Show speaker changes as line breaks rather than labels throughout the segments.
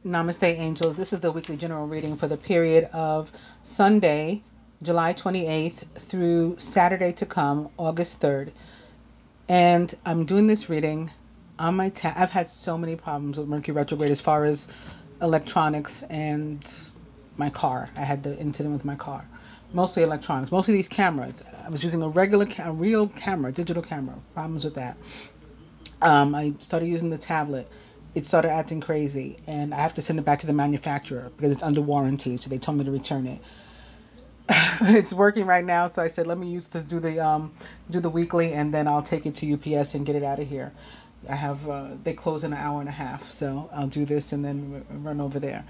Namaste, angels. This is the weekly general reading for the period of Sunday, July 28th through Saturday to come, August 3rd. And I'm doing this reading on my I've had so many problems with Mercury retrograde as far as electronics and my car. I had the incident with my car. Mostly electronics. Most of these cameras. I was using a real camera, digital camera. Problems with that. I started using the tablet. It started acting crazy, and I have to send it back to the manufacturer because it's under warranty. So they told me to return it. It's working right now, so I said let me do the weekly, and then I'll take it to UPS and get it out of here. I have they close in an hour and a half, so I'll do this and then run over there.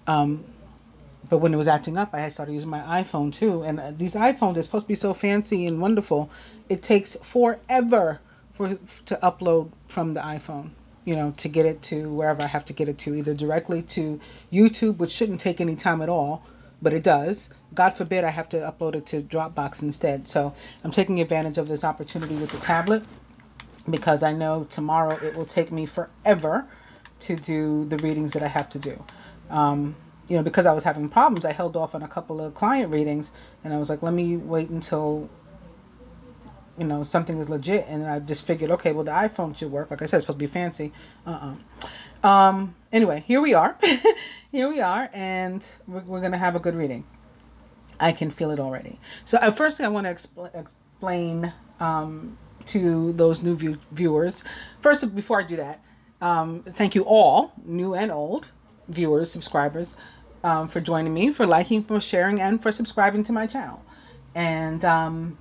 But when it was acting up, I had started using my iPhone too, and these iPhones are supposed to be so fancy and wonderful. It takes forever to upload from the iPhone. You know, to get it to wherever I have to get it to, either directly to YouTube, which shouldn't take any time at all, but it does. God forbid I have to upload it to Dropbox instead. So I'm taking advantage of this opportunity with the tablet because I know tomorrow it will take me forever to do the readings that I have to do. You know, because I was having problems, I held off on a couple of client readings, and I was like, let me wait until, you know, something is legit. And I just figured, okay, well, the iPhone should work. Like I said, it's supposed to be fancy. Anyway, here we are. Here we are, and we're going to have a good reading. I can feel it already. So first thing I want to explain to those new viewers. First, before I do that, thank you all, new and old viewers, subscribers, for joining me, for liking, for sharing, and for subscribing to my channel. And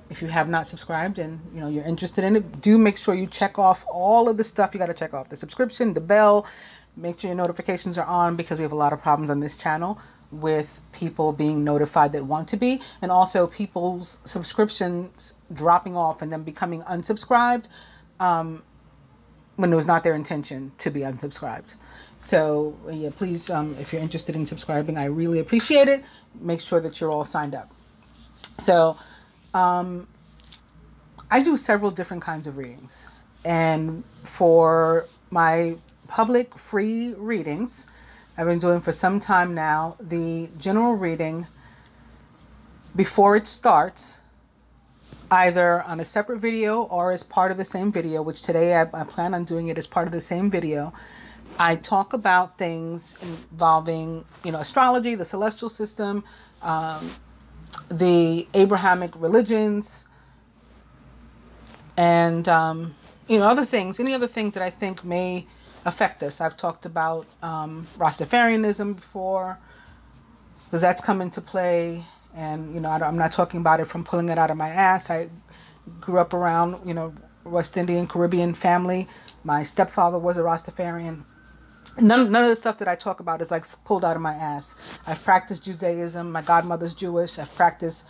if you have not subscribed and you know you're interested in it, do make sure you check off all of the stuff you got to check off. The subscription, the bell, make sure your notifications are on, because we have a lot of problems on this channel with people being notified that want to be, and also people's subscriptions dropping off and then becoming unsubscribed when it was not their intention to be unsubscribed. So yeah, please, if you're interested in subscribing, I really appreciate it. Make sure that you're all signed up. So I do several different kinds of readings, and for my public free readings, I've been doing for some time now the general reading before it starts, either on a separate video or as part of the same video, which today I plan on doing it as part of the same video. I talk about things involving, you know, astrology, the celestial system, the Abrahamic religions, and you know, other things, any other things that I think may affect us. I've talked about Rastafarianism before, because that's come into play, and you know, I'm not talking about it from pulling it out of my ass. I grew up around, you know, West Indian, Caribbean family. My stepfather was a Rastafarian. None of the stuff that I talk about is like pulled out of my ass. I've practiced Judaism. My godmother's Jewish. I've practiced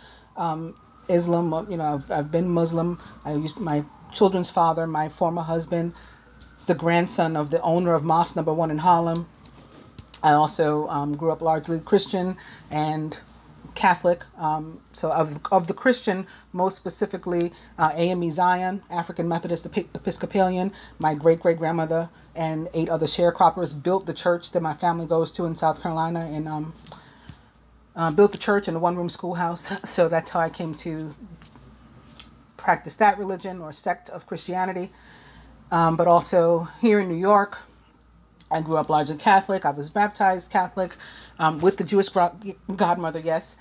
Islam. You know, I've been Muslim. I used my children's father, my former husband, is the grandson of the owner of Mosque Number 1 in Harlem. I also grew up largely Christian and Catholic. So of the Christian, most specifically AME Zion, African Methodist Episcopalian. My great-great-grandmother and 8 other sharecroppers built the church that my family goes to in South Carolina, and built the church in a one-room schoolhouse. So that's how I came to practice that religion or sect of Christianity. But also here in New York, I grew up largely Catholic. I was baptized Catholic with the Jewish godmother, yes.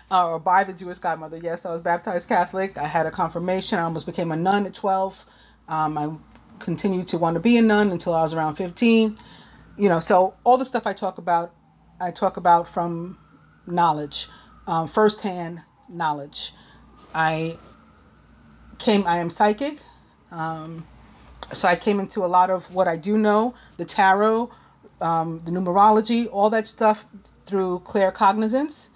Or by the Jewish godmother, yes. I was baptized Catholic. I had a confirmation. I almost became a nun at 12. I continued to want to be a nun until I was around 15. You know, so all the stuff I talk about from knowledge, firsthand knowledge. I am psychic. So I came into a lot of what I do know, the tarot, the numerology, all that stuff through claircognizance,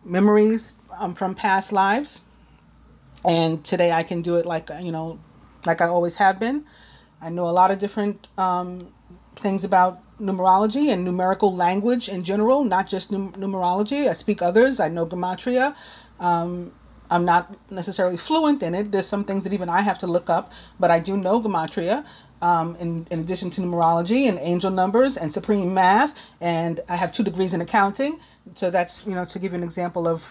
memories from past lives. And today I can do it like, you know, like I always have been. I know a lot of different things about numerology and numerical language in general, not just numerology. I speak others. I know gematria. I'm not necessarily fluent in it. There's some things that even I have to look up, but I do know gematria. in addition to numerology and angel numbers and supreme math. And I have 2 degrees in accounting. So that's, you know, to give you an example of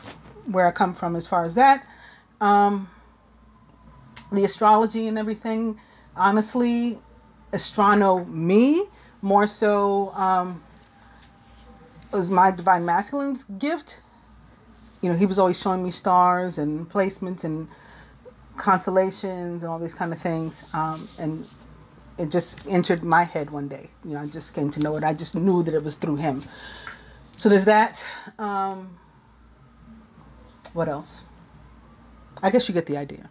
where I come from as far as that. The astrology and everything, honestly, astronomy more so was my divine masculine's gift. You know, he was always showing me stars and placements and constellations and all these kind of things. And it just entered my head one day. You know, I just came to know it. I just knew that it was through him. So there's that. What else? I guess you get the idea.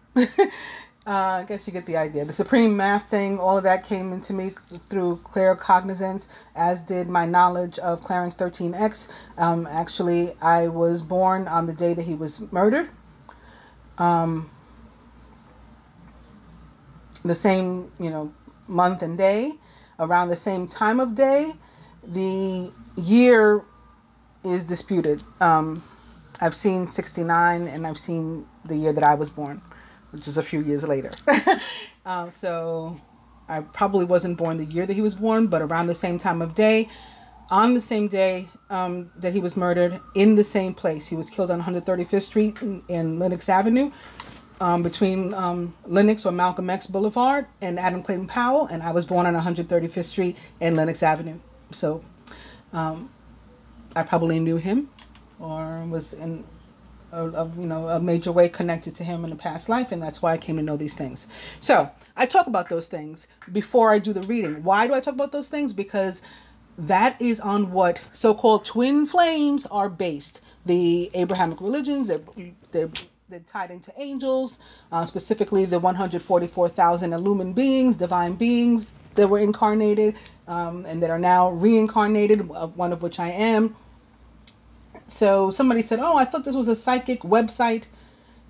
I guess you get the idea. The supreme math thing, all of that came into me through claircognizance, as did my knowledge of Clarence 13X. Actually, I was born on the day that he was murdered. The same, you know, month and day, around the same time of day. The year is disputed. I've seen 69 and I've seen the year that I was born, which is a few years later. So I probably wasn't born the year that he was born, but around the same time of day, on the same day that he was murdered, in the same place. He was killed on 135th Street in Lenox Avenue, between Lenox or Malcolm X Boulevard and Adam Clayton Powell, and I was born on 135th Street and Lenox Avenue. So I probably knew him, or was in a major way connected to him in a past life, and that's why I came to know these things. So I talk about those things before I do the reading. Why do I talk about those things? Because that is on what so-called twin flames are based. The Abrahamic religions, they're tied into angels, specifically the 144,000 illumined beings, divine beings that were incarnated and that are now reincarnated, one of which I am. So somebody said, oh, I thought this was a psychic website.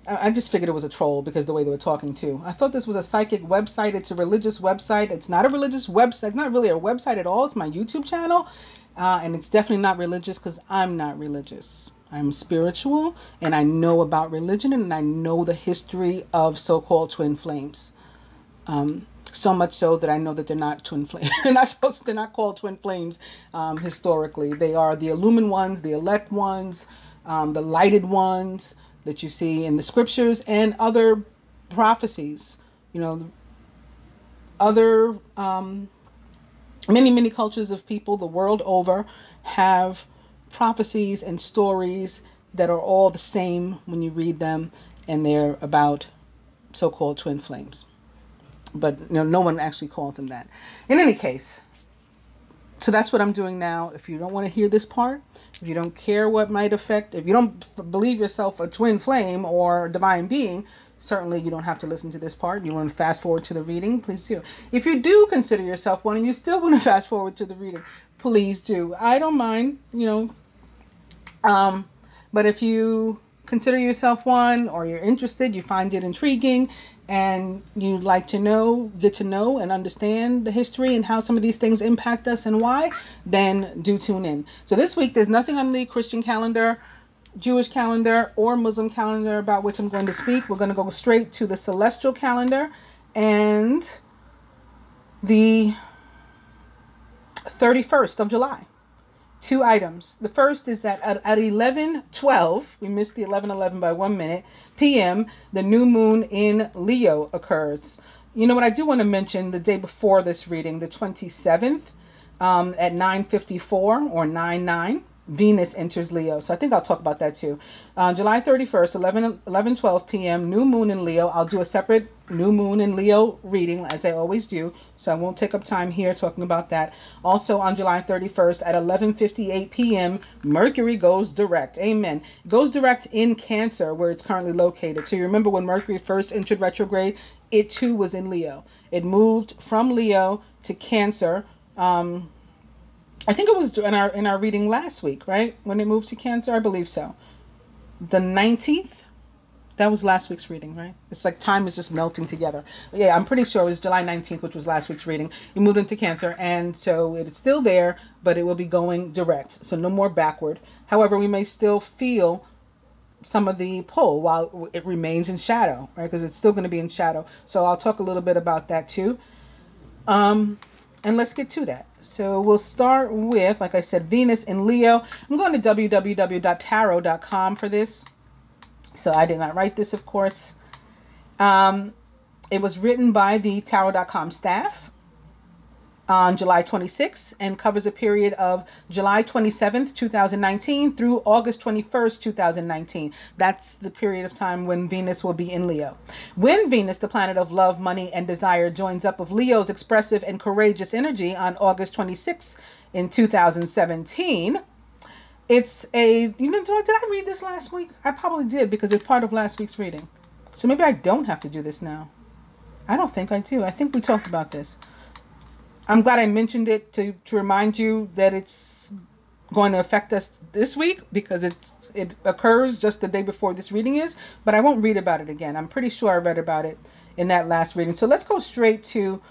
I just figured it was a troll because the way they were talking too. I thought this was a psychic website. It's a religious website. It's not a religious website. It's not really a website at all. It's my YouTube channel. And it's definitely not religious because I'm not religious. I'm spiritual, and I know about religion, and I know the history of so-called twin flames. So much so that I know that they're not twin flames. They're not called twin flames historically. They are the illumined ones, the elect ones, the lighted ones that you see in the scriptures and other prophecies. You know, other many cultures of people the world over have prophecies and stories that are all the same when you read them, and they're about so-called twin flames. But you know, no one actually calls them that. In any case, so that's what I'm doing now. If you don't want to hear this part, if you don't care what might affect, if you don't believe yourself a twin flame or divine being, certainly you don't have to listen to this part. You want to fast forward to the reading, please do. If you do consider yourself one and you still want to fast forward to the reading, please do. I don't mind, you know. But if you consider yourself one, or you're interested, you find it intriguing, and you'd like to know, get to know and understand the history and how some of these things impact us and why, then do tune in. So this week, there's nothing on the Christian calendar, Jewish calendar, or Muslim calendar about which I'm going to speak. We're going to go straight to the celestial calendar and the 31st of July. 2 items. The first is that at 11:12, we missed the 11:11 by 1 minute, p.m., the new moon in Leo occurs. You know what, I do want to mention the day before this reading, the 27th, at 9:54 or 9:09, Venus enters Leo. So I think I'll talk about that too. July 31st, 11:12 p.m., new moon in Leo. I'll do a separate new moon in Leo reading, as I always do, so I won't take up time here talking about that. Also on July 31st at 11:58 p.m., Mercury goes direct. Amen. It goes direct in Cancer, where it's currently located. So you remember when Mercury first entered retrograde, it too was in Leo. It moved from Leo to Cancer. I think it was in our reading last week, right? When it moved to Cancer, I believe so. The 19th, that was last week's reading, right? It's like time is just melting together. But yeah, I'm pretty sure it was July 19th, which was last week's reading. It moved into Cancer, and so it's still there, but it will be going direct. So no more backward. However, we may still feel some of the pull while it remains in shadow, right? Because it's still going to be in shadow. So I'll talk a little bit about that too. And let's get to that. So we'll start with, like I said, Venus in Leo. I'm going to www.tarot.com for this. So I did not write this, of course. It was written by the tarot.com staff on July 26th and covers a period of July 27th, 2019 through August 21st, 2019. That's the period of time when Venus will be in Leo. When Venus, the planet of love, money, and desire, joins up with Leo's expressive and courageous energy on August 26th in 2017, it's a, did I read this last week? I probably did because it's part of last week's reading. So maybe I don't have to do this now. I don't think I do. I think we talked about this. I'm glad I mentioned it to remind you that it's going to affect us this week because it occurs just the day before this reading is, but I won't read about it again. I'm pretty sure I read about it in that last reading. So let's go straight to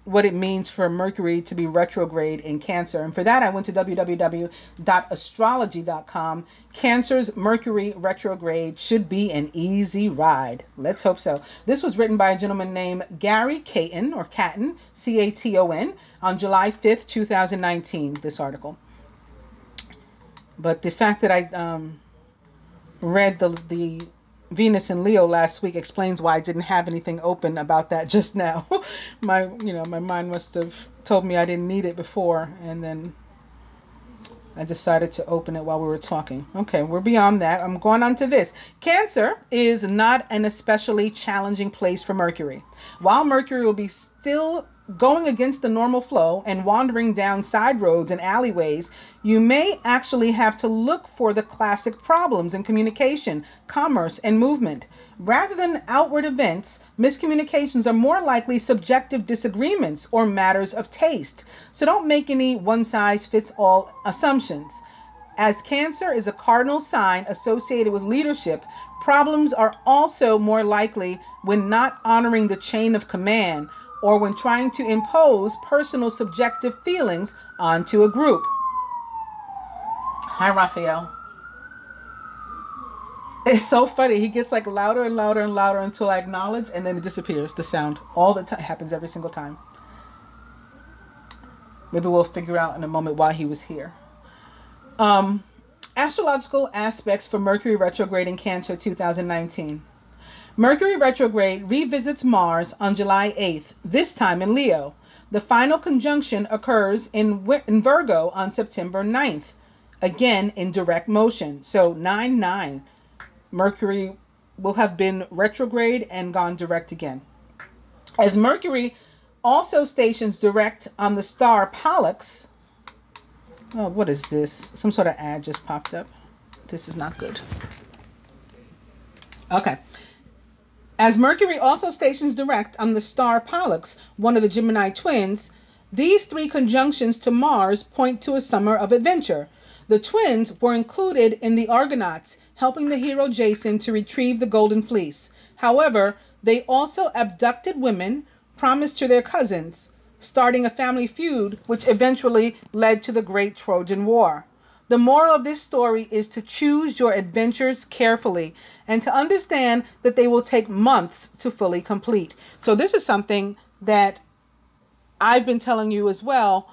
what it means for Mercury to be retrograde in Cancer. And for that, I went to www.astrology.com. Cancer's Mercury retrograde should be an easy ride. Let's hope so. This was written by a gentleman named Gary Caton, or Caton, C-A-T-O-N, on July 5th, 2019, this article. But the fact that I read the Venus in Leo last week explains why I didn't have anything open about that just now. My mind must have told me I didn't need it before, and then I decided to open it while we were talking. Okay, we're beyond that. I'm going on to this. Cancer is not an especially challenging place for Mercury. While Mercury will be still going against the normal flow and wandering down side roads and alleyways, you may actually have to look for the classic problems in communication, commerce, and movement. Rather than outward events, miscommunications are more likely subjective disagreements or matters of taste. So don't make any one-size-fits-all assumptions. As Cancer is a cardinal sign associated with leadership, problems are also more likely when not honoring the chain of command or when trying to impose personal subjective feelings onto a group. Hi, Raphael. It's so funny. He gets like louder and louder and louder until I acknowledge, and then it disappears, the sound. All the time. It happens every single time. Maybe we'll figure out in a moment why he was here. Astrological aspects for Mercury retrograde in Cancer 2019. Mercury retrograde revisits Mars on July 8th, this time in Leo. The final conjunction occurs in Virgo on September 9th, again in direct motion. So 9-9. Mercury will have been retrograde and gone direct again. As Mercury also stations direct on the star Pollux. Oh, what is this? Some sort of ad just popped up. This is not good. Okay. As Mercury also stations direct on the star Pollux, one of the Gemini twins, these three conjunctions to Mars point to a summer of adventure. The twins were included in the Argonauts, helping the hero Jason to retrieve the Golden Fleece. However, they also abducted women, promised to their cousins, starting a family feud, which eventually led to the Great Trojan War. The moral of this story is to choose your adventures carefully and to understand that they will take months to fully complete. So this is something that I've been telling you as well,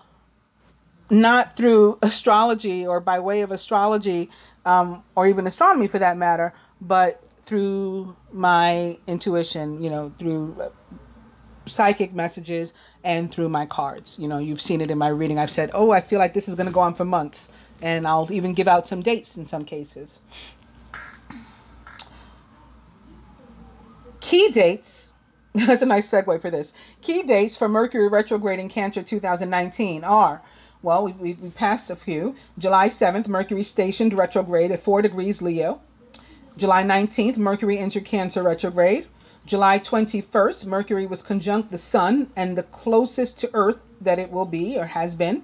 not through astrology or by way of astrology, or even astronomy for that matter, but through my intuition, through psychic messages and through my cards. You've seen it in my reading. I've said, oh, I feel like this is going to go on for months. And I'll even give out some dates in some cases. Key dates. That's a nice segue for this. Key dates for Mercury retrograde in Cancer 2019 are, well, we passed a few. July 7th, Mercury stationed retrograde at 4 degrees Leo. July 19th, Mercury entered Cancer retrograde. July 21st, Mercury was conjunct the Sun and the closest to Earth that it will be or has been.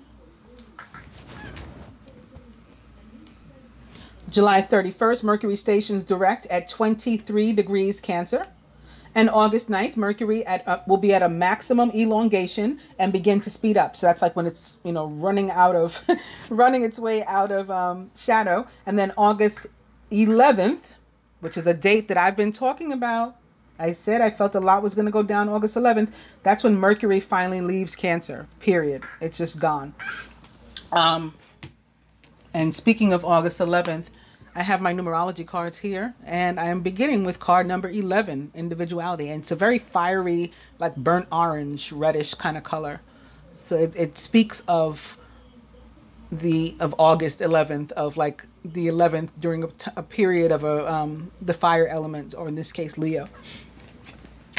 July 31st, Mercury stations direct at 23 degrees Cancer. And August 9th, Mercury will be at a maximum elongation and begin to speed up. So that's like when it's, running its way out of shadow. And then August 11th, which is a date that I've been talking about I said I felt a lot was going to go down August 11th. That's when Mercury finally leaves Cancer, period. It's just gone. And speaking of August 11th, I have my numerology cards here, and I am beginning with card number 11, individuality. And it's a very fiery, like burnt orange, reddish kind of color. So it speaks of August 11th, of like the 11th during a period of the fire element, or in this case, Leo.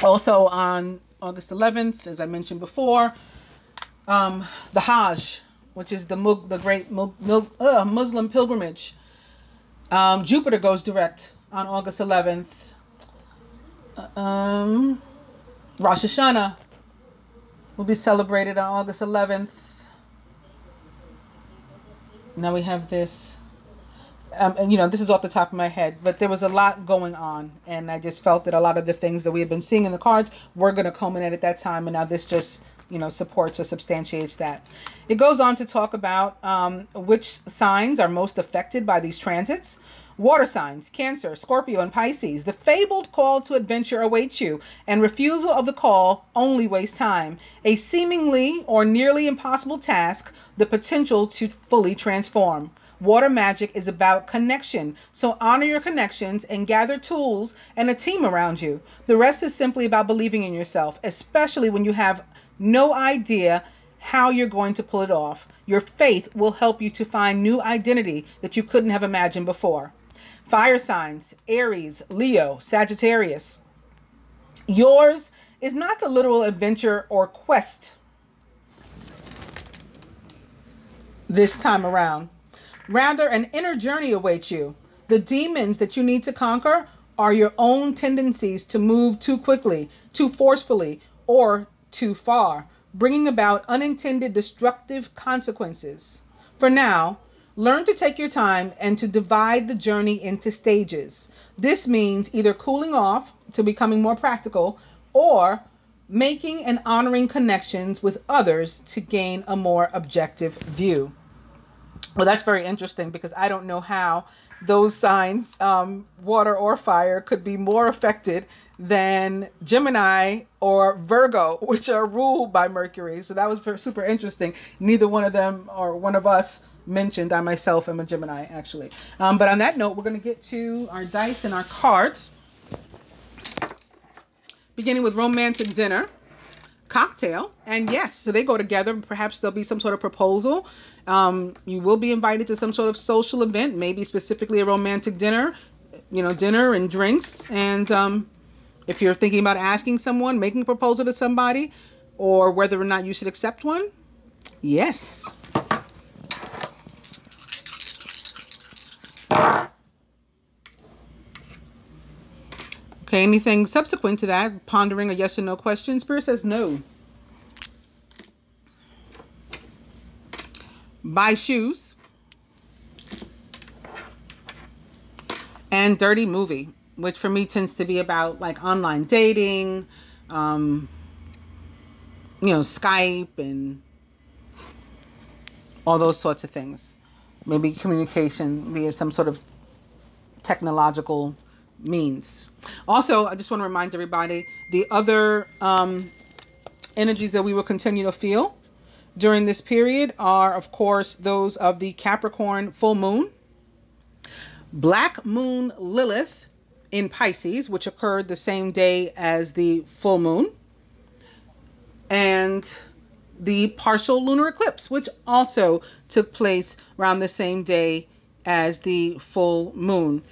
Also on August 11th, as I mentioned before, the Hajj, which is the great Muslim pilgrimage. Jupiter goes direct on August 11th. Rosh Hashanah will be celebrated on August 11th. Now we have this. And, you know, this is off the top of my head, but there was a lot going on, and I just felt that a lot of the things that we had been seeing in the cards were going to culminate at that time, and now this just, you know, supports or substantiates that. It goes on to talk about which signs are most affected by these transits. Water signs, Cancer, Scorpio, and Pisces. The fabled call to adventure awaits you, and refusal of the call only wastes time. A seemingly or nearly impossible task, the potential to fully transform. Water magic is about connection, so honor your connections and gather tools and a team around you. The rest is simply about believing in yourself, especially when you have no idea how you're going to pull it off. Your faith will help you to find new identity that you couldn't have imagined before. Fire signs, Aries, Leo, Sagittarius. Yours is not the literal adventure or quest this time around. Rather, an inner journey awaits you. The demons that you need to conquer are your own tendencies to move too quickly, too forcefully, or too far, bringing about unintended destructive consequences. For now, learn to take your time and to divide the journey into stages. This means either cooling off to becoming more practical, or making and honoring connections with others to gain a more objective view. Well, that's very interesting, because I don't know how those signs, water or fire, could be more affected than Gemini or Virgo, which are ruled by Mercury. So that was super interesting. Neither one of them, or one of us, mentioned. I myself am a Gemini, actually. But on that note, we're going to get to our dice and our cards. Beginning with romantic dinner, cocktail, and yes, so they go together. Perhaps there'll be some sort of proposal. You will be invited to some sort of social event, maybe specifically a romantic dinner, you know, dinner and drinks. And if you're thinking about asking someone, making a proposal to somebody, or whether or not you should accept one, yes. Okay, anything subsequent to that, pondering a yes or no question? Spirit says no. Buy shoes. And dirty movie, which for me tends to be about like online dating, you know, Skype and all those sorts of things. Maybe communication via some sort of technological means. Also, I just want to remind everybody, the other energies that we will continue to feel during this period are, of course, those of the Capricorn full moon, Black Moon Lilith in Pisces, which occurred the same day as the full moon, and the partial lunar eclipse, which also took place around the same day as the full moon.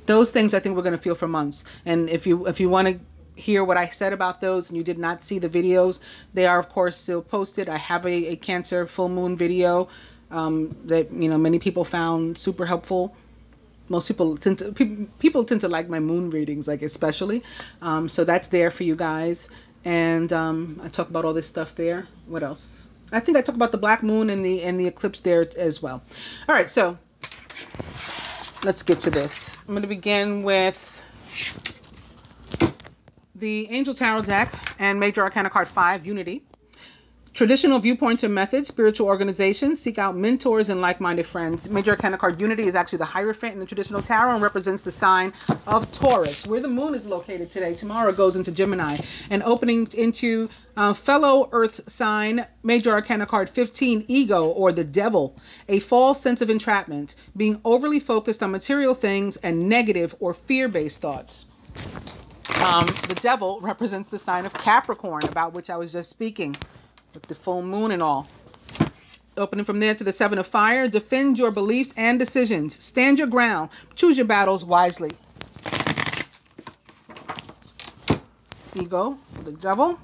Those things I think we're going to feel for months. And if you want to hear what I said about those and you did not see the videos, they are of course still posted. I have a Cancer full moon video that, you know, many people found super helpful. Most people tend to like my moon readings, like especially. So that's there for you guys. And I talk about all this stuff there. What else? I think I talk about the black moon and the eclipse there as well. All right, so let's get to this. I'm going to begin with the Angel Tarot deck and Major Arcana card 5, Unity. Traditional viewpoints or methods, spiritual organizations, seek out mentors and like-minded friends. Major Arcana card Unity is actually the Hierophant in the traditional tarot and represents the sign of Taurus, where the moon is located today. Tomorrow goes into Gemini. And opening into fellow Earth sign, Major Arcana card 15, Ego, or the Devil, a false sense of entrapment, being overly focused on material things and negative or fear-based thoughts. The Devil represents the sign of Capricorn, about which I was just speaking, with the full moon and all. Opening from there to the Seven of Fire, defend your beliefs and decisions. Stand your ground. Choose your battles wisely. Ego, the Devil.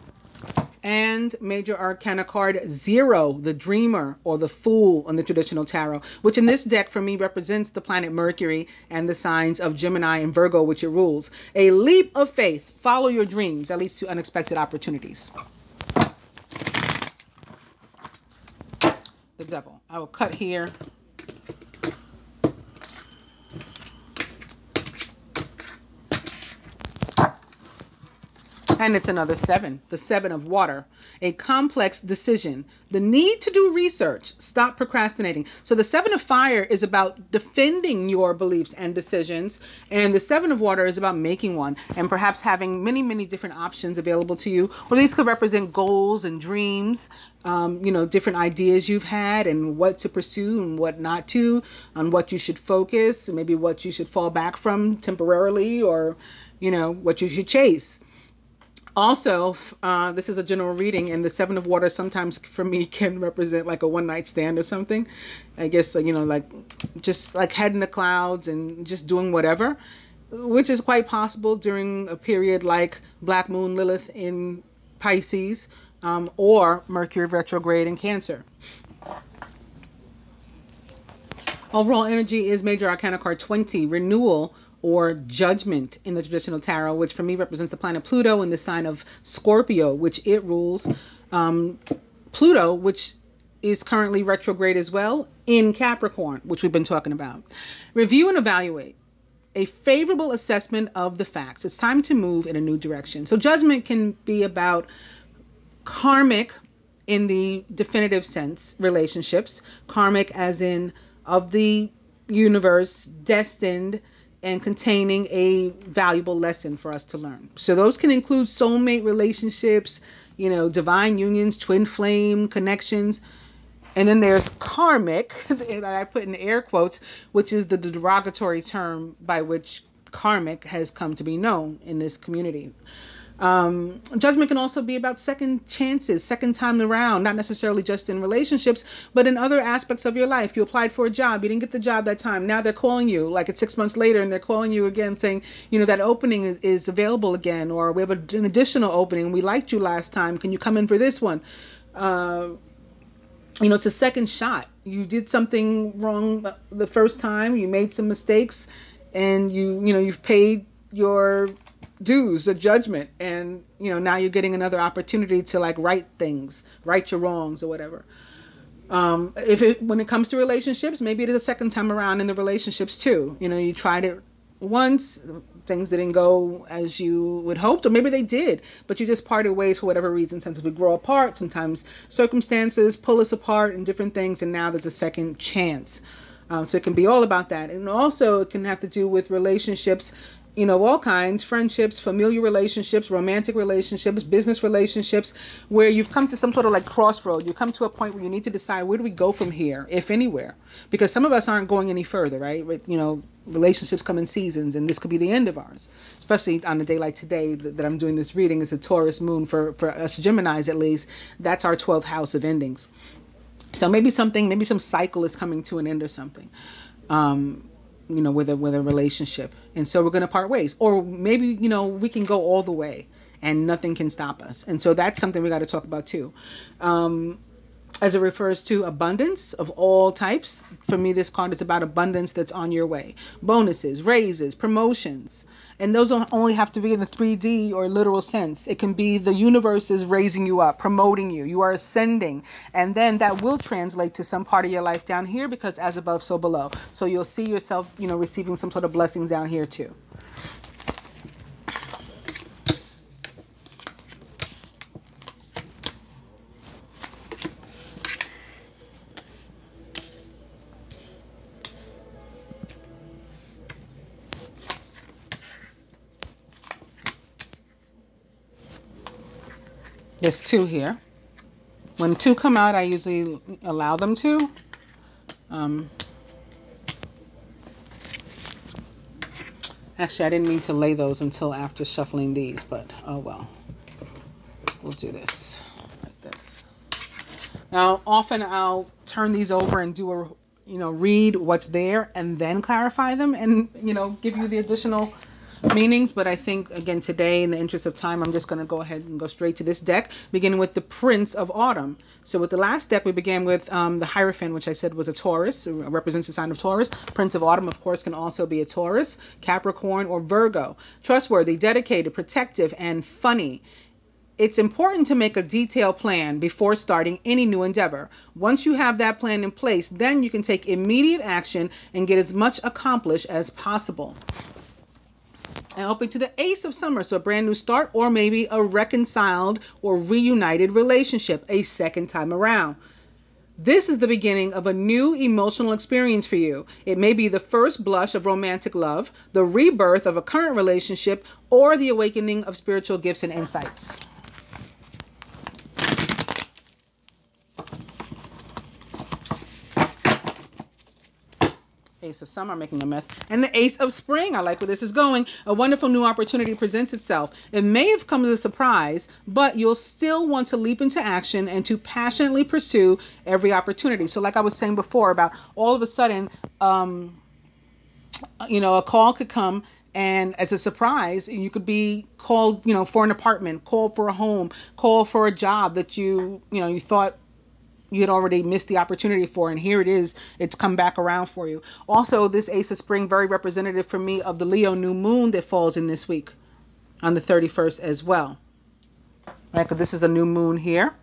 And Major Arcana card 0, the Dreamer, or the Fool on the traditional tarot, which in this deck for me represents the planet Mercury and the signs of Gemini and Virgo, which it rules. A leap of faith. Follow your dreams. That leads to unexpected opportunities. The Devil. I will cut here. And it's another 7, the 7 of water, a complex decision, the need to do research, stop procrastinating. So the 7 of fire is about defending your beliefs and decisions. And the 7 of water is about making one and perhaps having many, many different options available to you. Or these could represent goals and dreams, you know, different ideas you've had and what to pursue and what not to, on what you should focus, maybe what you should fall back from temporarily, or, you know, what you should chase. Also, this is a general reading, and the 7 of water sometimes for me can represent like a one-night stand or something. I guess, you know, like just like head in the clouds and just doing whatever, which is quite possible during a period like Black Moon Lilith in Pisces, or Mercury retrograde in Cancer. Overall energy is Major Arcana card 20, renewal, or judgment in the traditional tarot, which for me represents the planet Pluto in the sign of Scorpio, which it rules. Pluto, which is currently retrograde as well in Capricorn, which we've been talking about. Review and evaluate. A favorable assessment of the facts. It's time to move in a new direction. So judgment can be about karmic in the definitive sense, relationships. Karmic as in of the universe, destined and containing a valuable lesson for us to learn. So those can include soulmate relationships, you know, divine unions, twin flame connections. And then there's karmic, that I put in air quotes, which is the derogatory term by which karmic has come to be known in this community. Judgment can also be about second chances, second time around, not necessarily just in relationships, but in other aspects of your life. You applied for a job, you didn't get the job that time. Now they're calling you, like it's 6 months later, and they're calling you again saying, you know, that opening is available again, or we have an additional opening. We liked you last time. Can you come in for this one? You know, it's a second shot. You did something wrong the first time. You made some mistakes, and you've paid your dues, a judgment, and you know, now you're getting another opportunity to like right things, right your wrongs or whatever. When it comes to relationships, maybe it is a second time around in the relationships too. You know, you tried it once, things didn't go as you would hoped, or maybe they did, but you just parted ways for whatever reason. Sometimes we grow apart, sometimes circumstances pull us apart and different things, and now there's a second chance. So it can be all about that. And also it can have to do with relationships, you know, all kinds, friendships, familial relationships, romantic relationships, business relationships, where you've come to some sort of like crossroad. You come to a point where you need to decide, where do we go from here, if anywhere? Because some of us aren't going any further, right? With, you know, relationships come in seasons, and this could be the end of ours. Especially on a day like today that I'm doing this reading. It's a Taurus moon for us Geminis at least. That's our 12th house of endings. So maybe some cycle is coming to an end or something. You know, with a relationship, and so we're going to part ways, or maybe, you know, we can go all the way and nothing can stop us, and so that's something we got to talk about too. As it refers to abundance of all types, for me this card is about abundance that's on your way. Bonuses, raises, promotions, and those don't only have to be in the 3D or literal sense. It can be the universe is raising you up, promoting you, you are ascending, and then that will translate to some part of your life down here, because as above so below. So you'll see yourself, you know, receiving some sort of blessings down here too. There's 2 here. When 2 come out, I usually allow them to. Actually, I didn't mean to lay those until after shuffling these, but oh well. We'll do this like this. Now, often I'll turn these over and do a, read what's there and then clarify them and, give you the additional meanings. But I think, again, today, in the interest of time, I'm just going to go ahead and go straight to this deck, beginning with the Prince of Autumn. So with the last deck, we began with the Hierophant, which I said was a Taurus, represents the sign of Taurus. Prince of Autumn, of course, can also be a Taurus, Capricorn, or Virgo. Trustworthy, dedicated, protective, and funny. It's important to make a detailed plan before starting any new endeavor. Once you have that plan in place, then you can take immediate action and get as much accomplished as possible. And open to the Ace of Summer, so a brand new start or maybe a reconciled or reunited relationship a second time around. This is the beginning of a new emotional experience for you. It may be the first blush of romantic love, the rebirth of a current relationship, or the awakening of spiritual gifts and insights. Ace of Summer, making a mess. And the Ace of Spring, I like where this is going. A wonderful new opportunity presents itself. It may have come as a surprise, but you'll still want to leap into action and to passionately pursue every opportunity. So like I was saying before about all of a sudden, a call could come and as a surprise, you could be called, for an apartment, called for a home, called for a job that you thought you had already missed the opportunity for, and here it is, it's come back around for you. Also, this Ace of Spring, very representative for me of the Leo new moon that falls in this week on the 31st as well. Right, because this is a new moon here.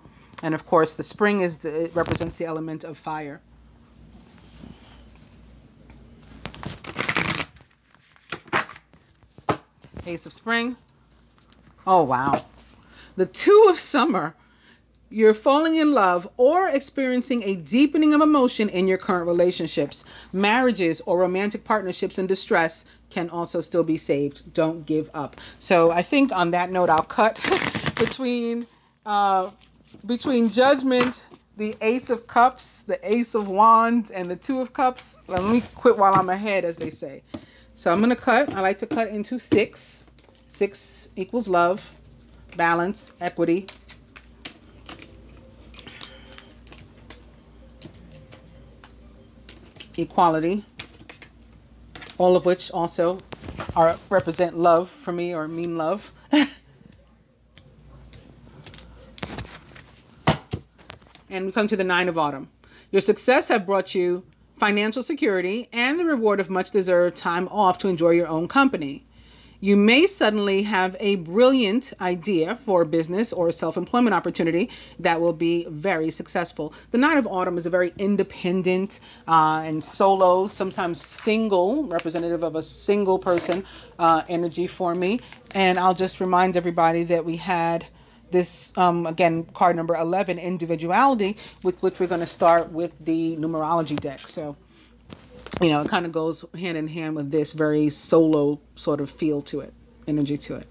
And of course, the spring it represents the element of fire. Ace of Spring. Oh, wow. The Two of Summer. You're falling in love or experiencing a deepening of emotion in your current relationships. Marriages or romantic partnerships in distress can also still be saved. Don't give up. So I think on that note, I'll cut between Judgment, the Ace of Cups, the Ace of Wands, and the Two of Cups. Let me quit while I'm ahead, as they say. So I'm going to cut. I like to cut into 6. 6 equals love, balance, equity, equality, all of which also represent love for me, or mean love. And we come to the Nine of Autumn. Your success have brought you financial security and the reward of much deserved time off to enjoy your own company. You may suddenly have a brilliant idea for a business or a self-employment opportunity that will be very successful. The Nine of Autumn is a very independent and solo, sometimes single, representative of a single person energy for me. And I'll just remind everybody that we had this, again, card number 11, individuality, with which we're going to start with the numerology deck. So, it kind of goes hand in hand with this very solo sort of feel to it, energy to it.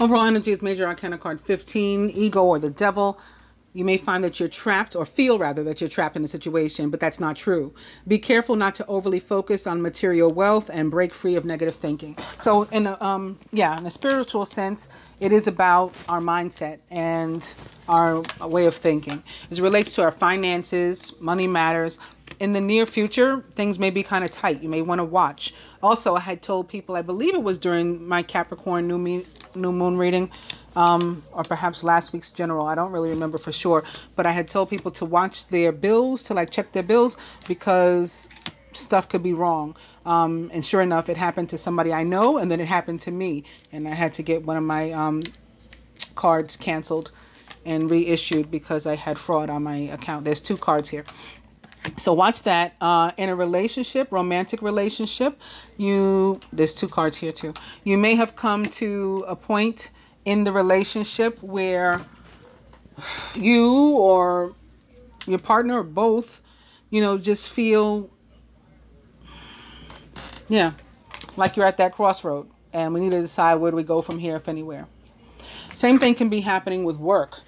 Overall energy is Major Arcana card 15, ego or the devil. You may find that you're trapped, or feel rather that you're trapped in a situation, but that's not true. Be careful not to overly focus on material wealth and break free of negative thinking. So in a spiritual sense, it is about our mindset and our way of thinking. As it relates to our finances, money matters. In the near future, things may be kind of tight. You may want to watch. Also, I had told people, I believe it was during my Capricorn new moon reading, or perhaps last week's general, I don't really remember for sure, but I had told people to watch their bills, to check their bills, because stuff could be wrong. And sure enough, it happened to somebody I know, and then it happened to me, and I had to get one of my cards canceled and reissued because I had fraud on my account. There's 2 cards here. So watch that. In a relationship, romantic relationship, there's 2 cards here too. You may have come to a point in the relationship where you or your partner or both, just feel, like you're at that crossroad and we need to decide where do we go from here, if anywhere. Same thing can be happening with work.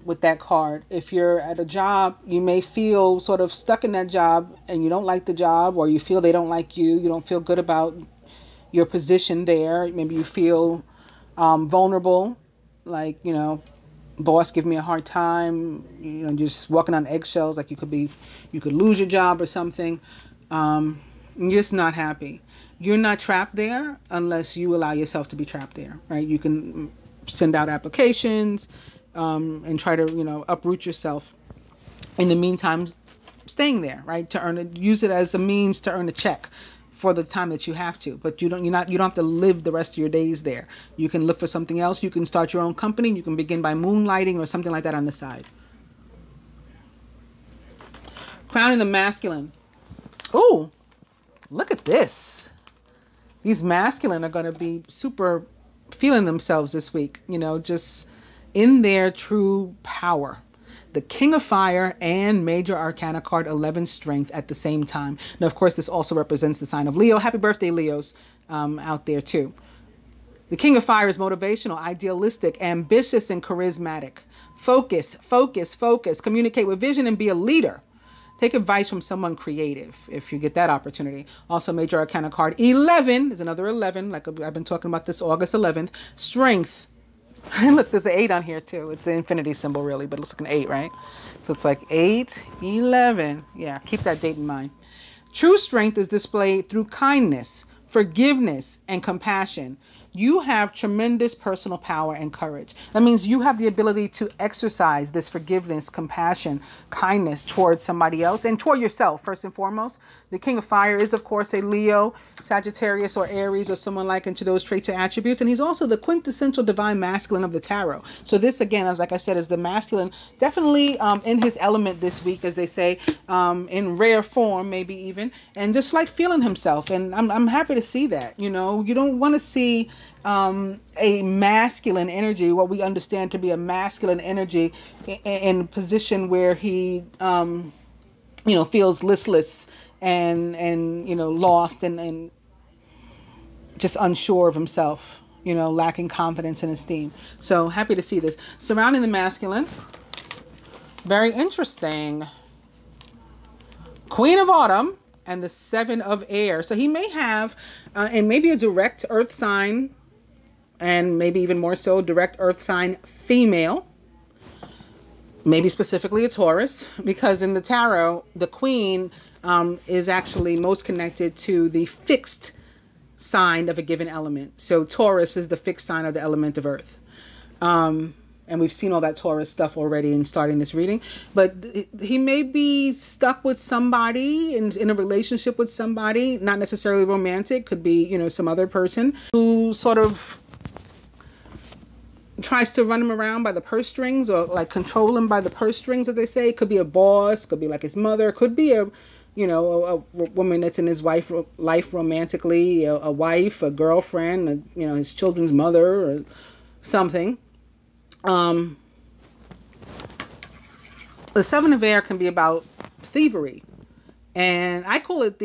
With that card, if you're at a job, you may feel sort of stuck in that job and you don't like the job, or you feel they don't like you. You don't feel good about your position there. Maybe you feel vulnerable, like, you know, boss give me a hard time, you know, just walking on eggshells, like you could lose your job or something. You're just not happy. You're not trapped there unless you allow yourself to be trapped there, right? You can send out applications, and try to, you know, uproot yourself. In the meantime, staying there, right? Use it as a means to earn a check for the time that you have to, but you don't have to live the rest of your days there. You can look for something else. You can start your own company. You can begin by moonlighting or something like that on the side. Crowning the masculine. Oh, look at this. These masculine are going to be super feeling themselves this week, you know, just in their true power. The King of Fire and Major Arcana card 11, Strength, at the same time. Now, of course, this also represents the sign of Leo. Happy birthday, Leos, out there too. The King of Fire is motivational, idealistic, ambitious, and charismatic. Focus, focus, focus. Communicate with vision and be a leader. Take advice from someone creative if you get that opportunity. Also, Major Arcana card 11. There's another 11, like I've been talking about this August 11th. Strength. Look, there's an 8 on here too. It's the infinity symbol really, but it looks like an 8, right? So it's like 8, 11. Yeah, keep that date in mind. True strength is displayed through kindness, forgiveness, and compassion. You have tremendous personal power and courage. That means you have the ability to exercise this forgiveness, compassion, kindness towards somebody else and toward yourself, first and foremost. The King of Fire is, of course, a Leo, Sagittarius, or Aries, or someone like into those traits or attributes. And he's also the quintessential divine masculine of the tarot. So this, again, as like I said, is the masculine, definitely in his element this week, as they say, in rare form, maybe even, and just like feeling himself. And I'm happy to see that. You know, you don't want to see a masculine energy, what we understand to be a masculine energy, in a position where he, you know, feels listless and you know, lost and just unsure of himself, you know, lacking confidence and esteem. So happy to see this. Surrounding the masculine, very interesting. Queen of Autumn and the 7 of Air. So he may have, and maybe a direct earth sign, and maybe even more so, direct earth sign female. Maybe specifically a Taurus, because in the tarot, the Queen is actually most connected to the fixed sign of a given element. So Taurus is the fixed sign of the element of earth. And we've seen all that Taurus stuff already in starting this reading. But he may be stuck with somebody, in a relationship with somebody, not necessarily romantic. Could be, you know, some other person who sort of tries to run him around by the purse strings, or like control him by the purse strings, as they say. It could be a boss, could be like his mother, could be a, you know, a woman that's in his life romantically, a wife, a girlfriend, you know, his children's mother or something. The 7 of Air can be about thievery, and I call it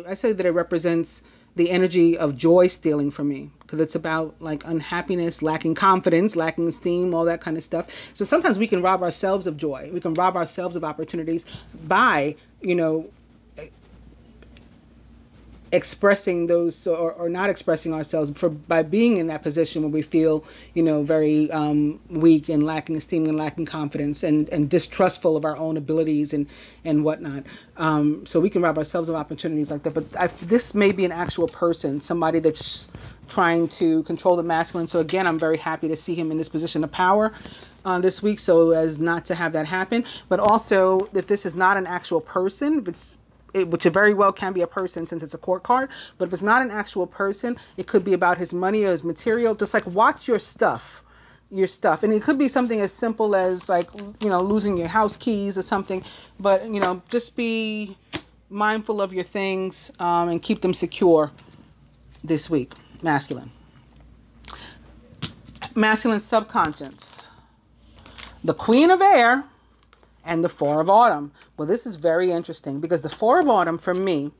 I say that it represents the energy of joy stealing for me, because it's about like unhappiness, lacking confidence, lacking esteem, all that kind of stuff. So sometimes we can rob ourselves of joy. We can rob ourselves of opportunities by, you know, expressing those, or not expressing ourselves, by being in that position where we feel, you know, very weak and lacking esteem and lacking confidence and distrustful of our own abilities and whatnot. So we can rob ourselves of opportunities like that. But this may be an actual person, somebody that's trying to control the masculine. So again, I'm very happy to see him in this position of power this week, so as not to have that happen. But also, if this is not an actual person, if it's which it very well can be a person since it's a court card, but if it's not an actual person, it could be about his money or his material. Just like watch your stuff. And it could be something as simple as like, you know, losing your house keys or something, but, you know, just be mindful of your things and keep them secure this week. Masculine subconscious. The Queen of Air and the 4 of Autumn. Well, this is very interesting, because the 4 of Autumn for me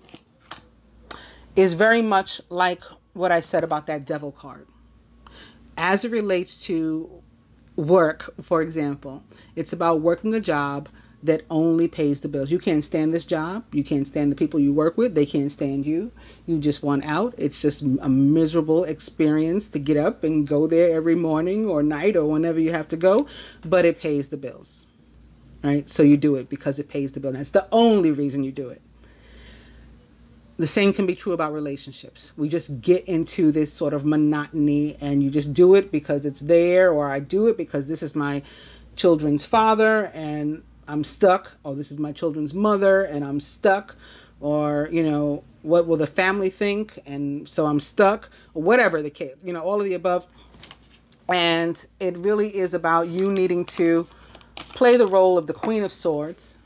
is very much like what I said about that Devil card. as it relates to work, for example, it's about working a job that only pays the bills. You can't stand this job. You can't stand the people you work with. They can't stand you. You just want out. It's just a miserable experience to get up and go there every morning or night or whenever you have to go, but it pays the bills, right? So you do it because it pays the bill. That's the only reason you do it. The same can be true about relationships. We just get into this sort of monotony and you just do it because it's there, or I do it because this is my children's father and I'm stuck, or this is my children's mother and I'm stuck, or, you know, what will the family think? And so I'm stuck, or whatever the case, you know, all of the above. And it really is about you needing to play the role of the Queen of Swords.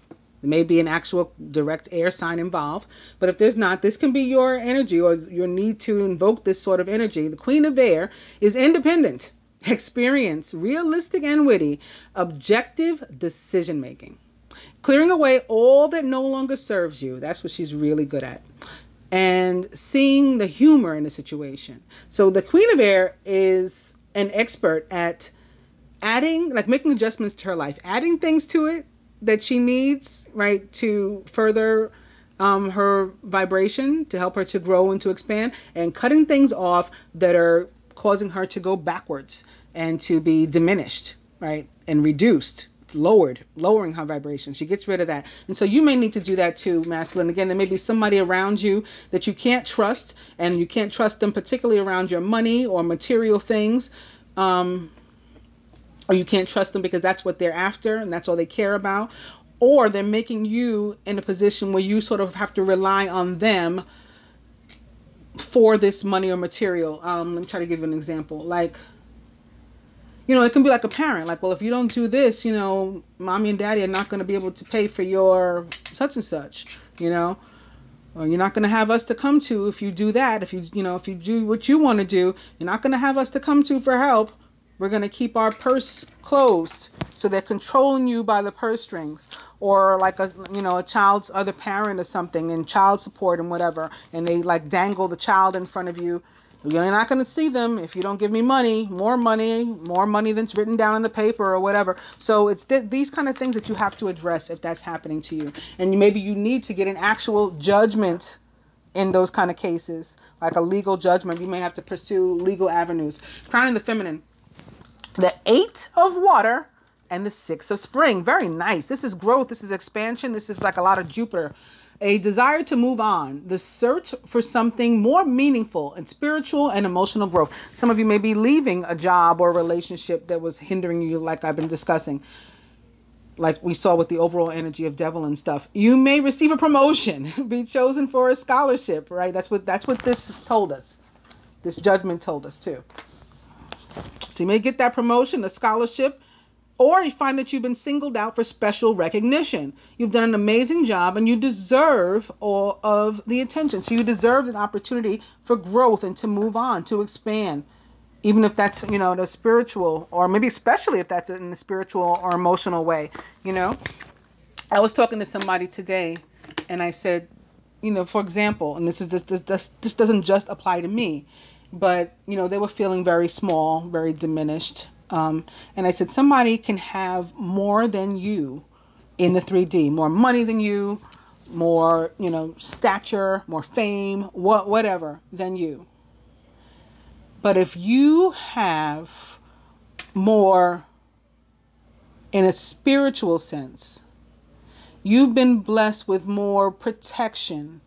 There may be an actual direct air sign involved, but if there's not, this can be your energy or your need to invoke this sort of energy. The Queen of Air is independent, experience, realistic and witty, objective decision making, clearing away all that no longer serves you. That's what she's really good at. And seeing the humor in the situation. So the Queen of Air is an expert at adding, like making adjustments to her life, adding things to it that she needs, right, to further her vibration, to help her to grow and to expand, and cutting things off that are causing her to go backwards and to be diminished, right, and reduced, lowering her vibration. She gets rid of that. And so you may need to do that too, masculine. Again, there may be somebody around you that you can't trust, and you can't trust them particularly around your money or material things, or you can't trust them because that's what they're after and that's all they care about, or they're making you in a position where you sort of have to rely on them for this money or material. Let me try to give you an example. Like, you know, it can be like a parent. Like, well, if you don't do this, you know, mommy and daddy are not going to be able to pay for your such and such, you know. Or you're not going to have us to come to if you do that. If you do what you want to do, you're not going to have us to come to for help. We're going to keep our purse closed. So they're controlling you by the purse strings. Or like a child's other parent or something, and child support and whatever. And they like dangle the child in front of you. You're not going to see them if you don't give me money, more money than's written down in the paper or whatever. So it's these kind of things that you have to address if that's happening to you. And maybe you need to get an actual judgment in those kind of cases, like a legal judgment. You may have to pursue legal avenues. Crowning the feminine. The 8 of water and the 6 of spring. Very nice. This is growth. This is expansion. This is like a lot of Jupiter. A desire to move on. The search for something more meaningful and spiritual and emotional growth. Some of you may be leaving a job or a relationship that was hindering you, like I've been discussing. Like we saw with the overall energy of devil and stuff. You may receive a promotion, be chosen for a scholarship, right? That's what this told us. This judgment told us too. So you may get that promotion, a scholarship, or you find that you've been singled out for special recognition. You've done an amazing job and you deserve all of the attention. So you deserve an opportunity for growth and to move on, to expand. Even if that's, the spiritual, or maybe especially if that's in the spiritual or emotional way, I was talking to somebody today and I said, for example, and this doesn't just apply to me, but, they were feeling very small, very diminished. And I said, somebody can have more than you in the 3D, more money than you, more, stature, more fame, whatever than you. But if you have more in a spiritual sense, you've been blessed with more protection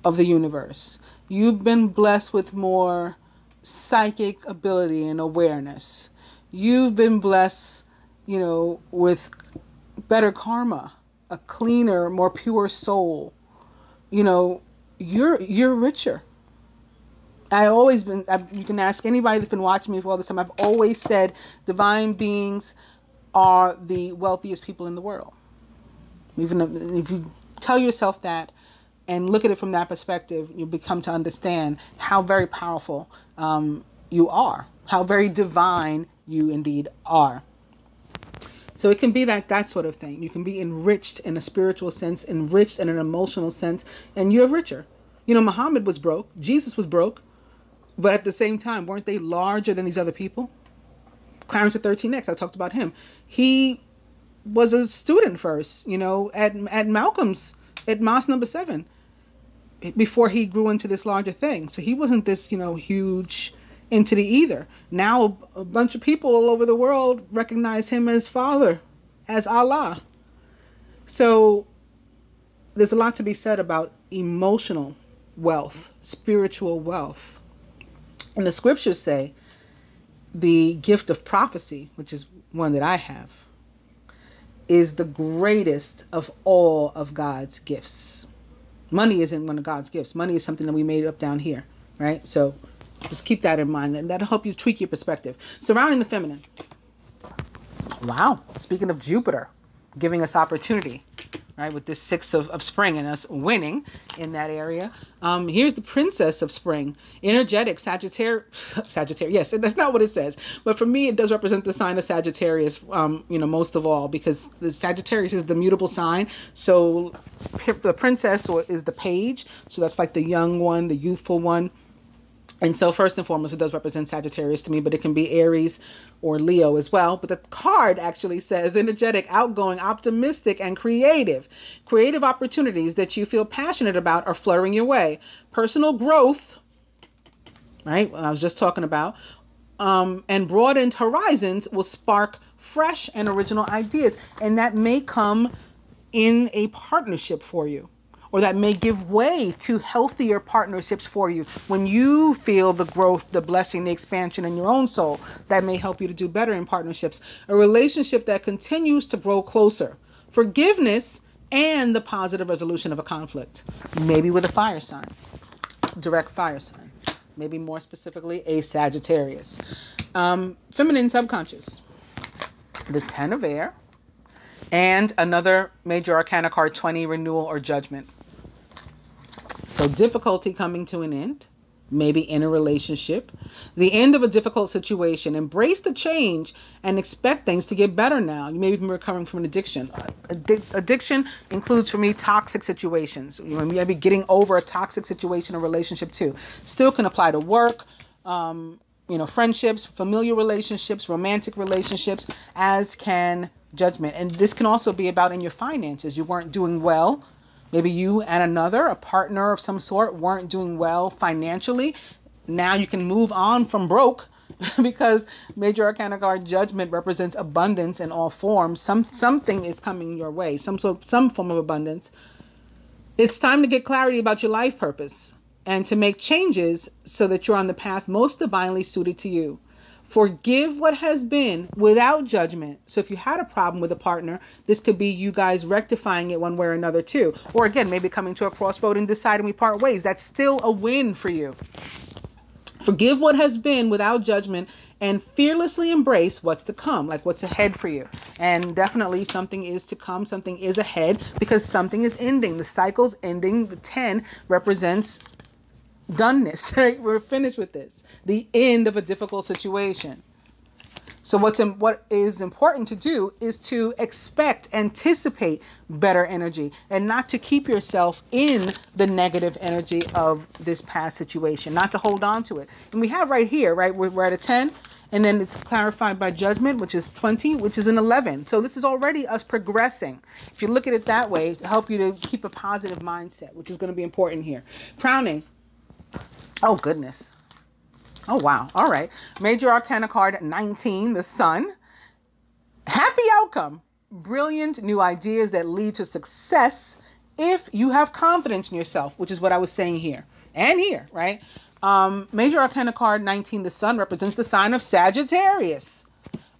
of the universe. You've been blessed with more psychic ability and awareness. You've been blessed, with better karma, a cleaner, more pure soul. You're richer. You can ask anybody that's been watching me for all this time. I've always said divine beings are the wealthiest people in the world. Even if you tell yourself that and look at it from that perspective, you become to understand how very powerful you are, how very divine you indeed are. So it can be that sort of thing. You can be enriched in a spiritual sense, enriched in an emotional sense, and you're richer. Muhammad was broke. Jesus was broke. But at the same time, weren't they larger than these other people? Clarence at 13X, I talked about him. He was a student first, you know, at Malcolm's, at Mosque number 7, before he grew into this larger thing. So he wasn't this, you know, huge entity either. Now a bunch of people all over the world recognize him as Father, as Allah. So there's a lot to be said about emotional wealth, spiritual wealth. And the scriptures say the gift of prophecy, which is one that I have, is the greatest of all of God's gifts. Money isn't one of God's gifts. Money is something that we made up down here, right? So just keep that in mind, and that'll help you tweak your perspective. Surrounding the feminine. Wow. Speaking of Jupiter, giving us opportunity, right? With this 6 of spring and us winning in that area. Here's the princess of spring, energetic Sagittarius. Yes, that's not what it says. But for me, it does represent the sign of Sagittarius, you know, most of all, because the Sagittarius is the mutable sign. So the princess is the page. So that's like the young one, the youthful one. And so first and foremost, it does represent Sagittarius to me, but it can be Aries or Leo as well. But the card actually says energetic, outgoing, optimistic, and creative. Creative opportunities that you feel passionate about are fluttering your way. Personal growth, right? I was just talking about, and broadened horizons will spark fresh and original ideas. And that may come in a partnership for you, or that may give way to healthier partnerships for you. When you feel the growth, the blessing, the expansion in your own soul, that may help you to do better in partnerships. A relationship that continues to grow closer. Forgiveness and the positive resolution of a conflict. Maybe with a fire sign, direct fire sign. Maybe more specifically, a Sagittarius. Feminine subconscious. The 10 of air. And another major arcana card, 20, renewal or judgment. So difficulty coming to an end, maybe in a relationship, the end of a difficult situation. Embrace the change and expect things to get better now. You may be recovering from an addiction. Addiction includes for me toxic situations. You may be getting over a toxic situation or relationship too. Still can apply to work, you know, friendships, familial relationships, romantic relationships, as can judgment. And this can also be about in your finances. You weren't doing well. Maybe you and another, a partner of some sort, weren't doing well financially. Now you can move on from broke because major arcana card judgment represents abundance in all forms. Something is coming your way, some form of abundance. It's time to get clarity about your life purpose and to make changes so that you're on the path most divinely suited to you. Forgive what has been without judgment. So if you had a problem with a partner, this could be you guys rectifying it one way or another too. Or again, maybe coming to a crossroad and deciding we part ways. That's still a win for you. Forgive what has been without judgment and fearlessly embrace what's to come, like what's ahead for you. And definitely something is to come, something is ahead because something is ending. The cycle's ending. The 10 represents doneness, right? We're finished with this. The end of a difficult situation. So what is important to do is to anticipate better energy and not to keep yourself in the negative energy of this past situation, not to hold on to it. And we have right here, right? We're at a 10 and then it's clarified by judgment, which is 20, which is an 11. So this is already us progressing. If you look at it that way, to help you to keep a positive mindset, which is going to be important here. Crowning. Oh, goodness. Oh, wow. All right. Major arcana card 19, the sun. Happy outcome. Brilliant new ideas that lead to success if you have confidence in yourself, which is what I was saying here and here, right? Major arcana card 19, the sun, represents the sign of Sagittarius.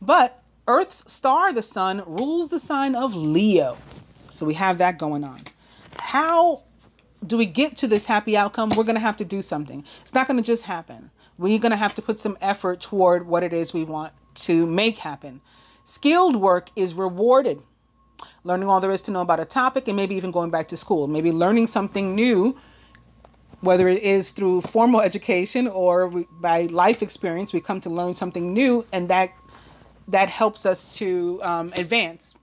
But Earth's star, the sun, rules the sign of Leo. So we have that going on. How do we get to this happy outcome? We're going to have to do something. It's not going to just happen. We're going to have to put some effort toward what it is we want to make happen. Skilled work is rewarded. Learning all there is to know about a topic and maybe even going back to school. Maybe learning something new, whether it is through formal education or by life experience, we come to learn something new and that helps us to advance.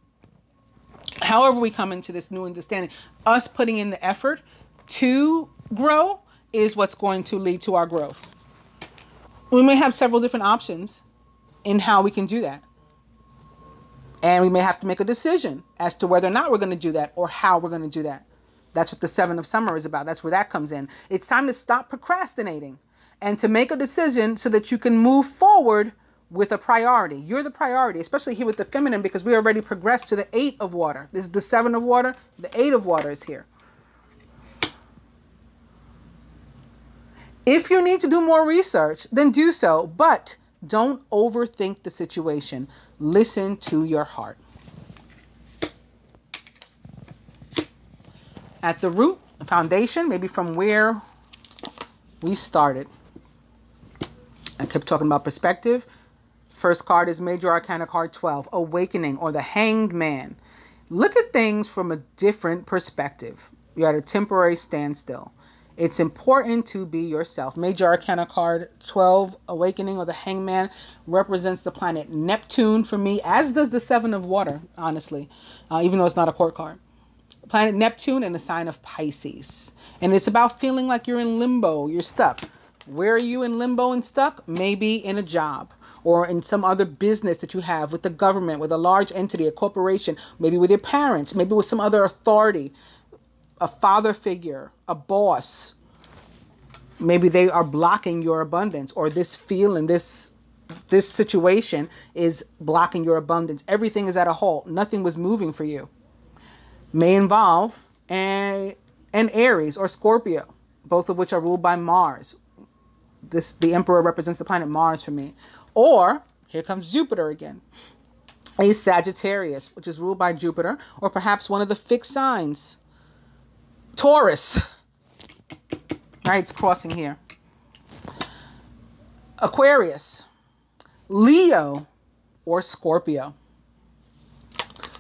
However we come into this new understanding, us putting in the effort to grow is what's going to lead to our growth. we may have several different options in how we can do that. And we may have to make a decision as to whether or not we're going to do that or how we're going to do that. That's what the Seven of Summer is about. That's where that comes in. It's time to stop procrastinating and to make a decision so that you can move forward with a priority. You're the priority, especially here with the feminine, because we already progressed to the 8 of water. This is the 7 of water. The 8 of water is here. If you need to do more research, then do so, but don't overthink the situation. Listen to your heart. At the root, the foundation, maybe from where we started. I kept talking about perspective. First card is Major Arcana card 12, Awakening, or the Hanged Man. Look at things from a different perspective. You're at a temporary standstill. It's important to be yourself. Major Arcana card 12, Awakening, or the Hanged Man, represents the planet Neptune for me, as does the 7 of water, honestly, even though it's not a court card. Planet Neptune and the sign of Pisces. And it's about feeling like you're in limbo, you're stuck. Where are you in limbo and stuck? Maybe in a job or in some other business that you have with the government, with a large entity, a corporation, maybe with your parents, maybe with some other authority, a father figure, a boss. Maybe they are blocking your abundance, or this feeling, this situation is blocking your abundance. Everything is at a halt. Nothing was moving for you. May involve an Aries or Scorpio, both of which are ruled by Mars. The Emperor represents the planet Mars for me. Or, here comes Jupiter again. A Sagittarius, which is ruled by Jupiter, or perhaps one of the fixed signs. Taurus. Right, it's crossing here. Aquarius, Leo, or Scorpio.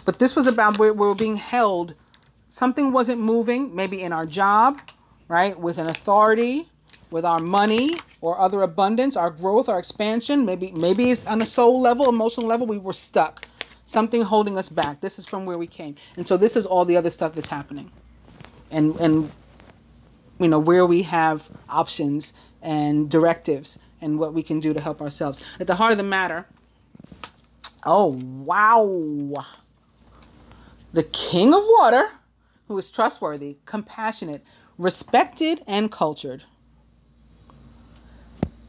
But this was about where we're being held. Something wasn't moving, maybe in our job, right? With an authority, with our money or other abundance, our growth, our expansion. Maybe it's on a soul level, emotional level, we were stuck. Something holding us back. This is from where we came. And so this is all the other stuff that's happening. And you know, where we have options and directives and what we can do to help ourselves. At the heart of the matter, oh, wow. The King of Water, who is trustworthy, compassionate, respected, and cultured.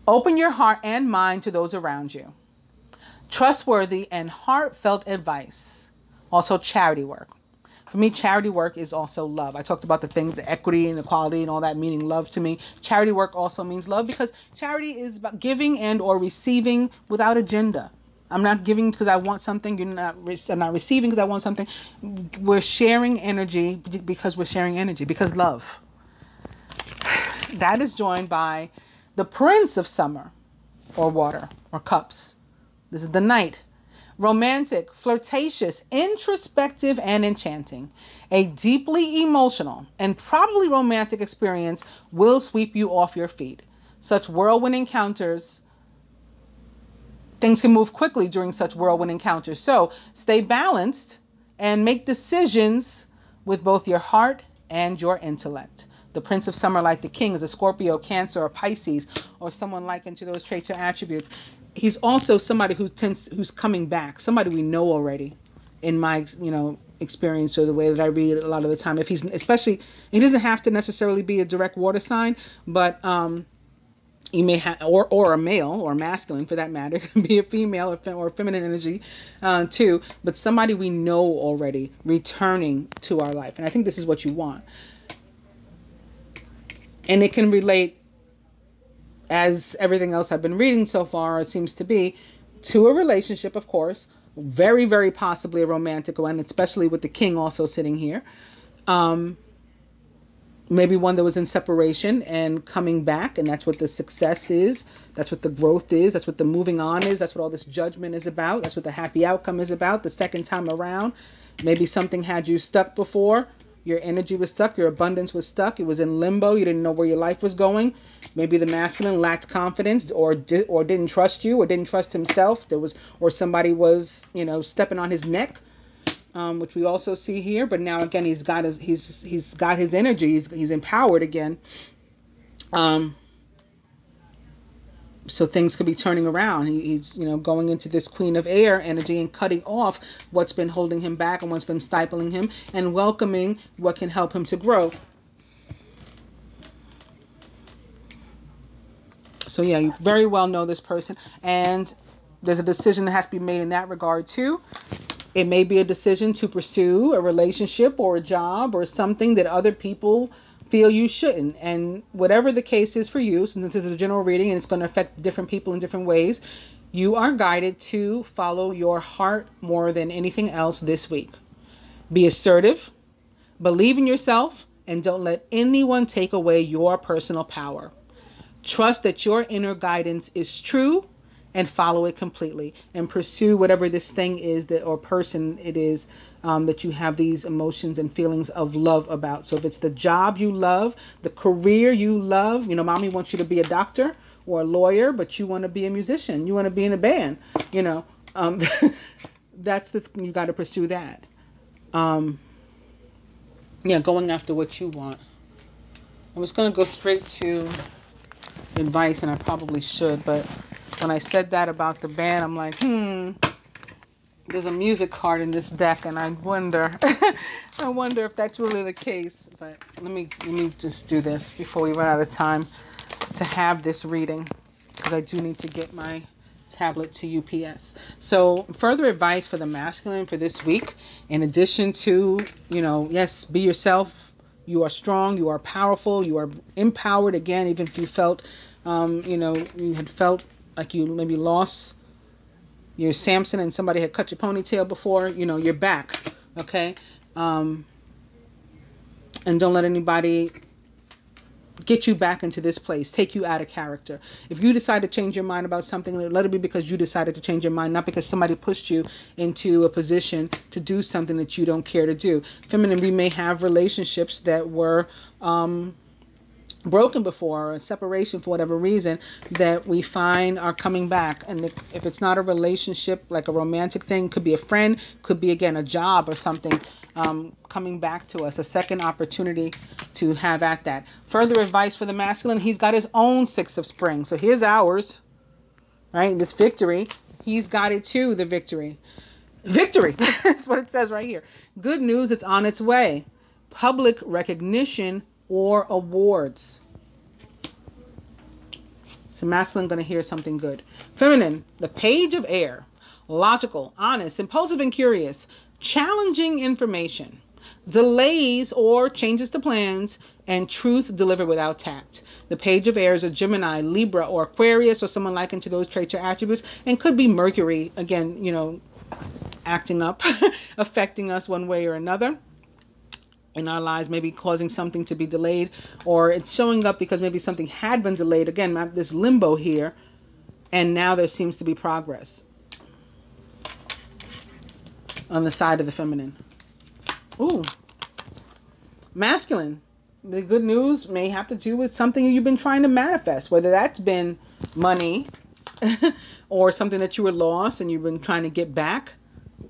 Open your heart and mind to those around you. Trustworthy and heartfelt advice. Also charity work. For me, charity work is also love. I talked about the things, the equity and equality and all that meaning love to me. Charity work also means love, because charity is about giving and or receiving without agenda. I'm not giving because I want something. I'm not receiving because I want something. We're sharing energy because we're sharing energy, because love. That is joined by the Prince of Summer, or water, or cups. This is the Knight. Romantic, flirtatious, introspective, and enchanting. A deeply emotional and probably romantic experience will sweep you off your feet. Such whirlwind encounters, things can move quickly during such whirlwind encounters. So stay balanced and make decisions with both your heart and your intellect. The Prince of Summer, like the King, is a Scorpio, Cancer, or Pisces, or someone likened to those traits or attributes. He's also somebody who's coming back, somebody we know already, in my experience, or the way that I read a lot of the time. If he's, especially, he doesn't have to necessarily be a direct water sign, but you may have, or a male or masculine for that matter, it can be a female or feminine energy too, but somebody we know already returning to our life. And I think this is what you want. And it can relate, as everything else I've been reading so far, it seems to be, to a relationship, of course, very, very possibly a romantic one, especially with the King also sitting here. Maybe one that was in separation and coming back, and that's what the success is. That's what the growth is. That's what the moving on is. That's what all this judgment is about. That's what the happy outcome is about the second time around. Maybe something had you stuck before. Your energy was stuck. Your abundance was stuck. It was in limbo. You didn't know where your life was going. Maybe the masculine lacked confidence, or didn't trust you, or didn't trust himself. Or somebody was, stepping on his neck, which we also see here. But now again, he's got his energy. He's empowered again. So things could be turning around. He's, you know, going into this Queen of Air energy and cutting off what's been holding him back and what's been stifling him, and welcoming what can help him to grow. So yeah, you very well know this person, and there's a decision that has to be made in that regard too. It may be a decision to pursue a relationship or a job or something that other people feel you shouldn't. And whatever the case is for you, since this is a general reading and it's going to affect different people in different ways, you are guided to follow your heart more than anything else this week. Be assertive, believe in yourself, and don't let anyone take away your personal power. Trust that your inner guidance is true and follow it completely, and pursue whatever this thing is that, or person it is, that you have these emotions and feelings of love about. So if it's the job you love, the career you love, you know, mommy wants you to be a doctor or a lawyer, but you want to be a musician, you want to be in a band, you know, that's the thing, you got to pursue that. Yeah, going after what you want. I was going to go straight to advice, and I probably should, but when I said that about the band, I'm like, there's a music card in this deck, and I wonder, I wonder if that's really the case. But let me just do this before we run out of time to have this reading, because I do need to get my tablet to UPS. So further advice for the masculine for this week, in addition to, you know, yes, be yourself. You are strong. You are powerful. You are empowered. Again, even if you felt, you know, you had felt like you maybe lost your Samson and somebody had cut your ponytail before, you know, you're back, okay? And don't let anybody get you back into this place, take you out of character. If you decide to change your mind about something, let it be because you decided to change your mind, not because somebody pushed you into a position to do something that you don't care to do. Feminine, we may have relationships that were broken before, or separation for whatever reason, that we find are coming back. And if it's not a relationship, like a romantic thing, could be a friend, could be, again, a job or something, coming back to us, a second opportunity to have at that. Further advice for the masculine, he's got his own Six of Spring. So here's ours, right? This victory, he's got it too, the victory. Victory, that's what it says right here. Good news, it's on its way. Public recognition or awards. So masculine going to hear something good. Feminine, the Page of Air. Logical, honest, impulsive, and curious. Challenging information. Delays or changes to plans. And truth delivered without tact. The Page of Air is a Gemini, Libra, or Aquarius, or someone likened to those traits or attributes. And could be Mercury, again, you know, acting up, affecting us one way or another in our lives, maybe causing something to be delayed, or it's showing up because maybe something had been delayed. Again, this limbo here, and now there seems to be progress on the side of the feminine. Ooh, masculine. The good news may have to do with something you've been trying to manifest, whether that's been money or something that you were lost and you've been trying to get back.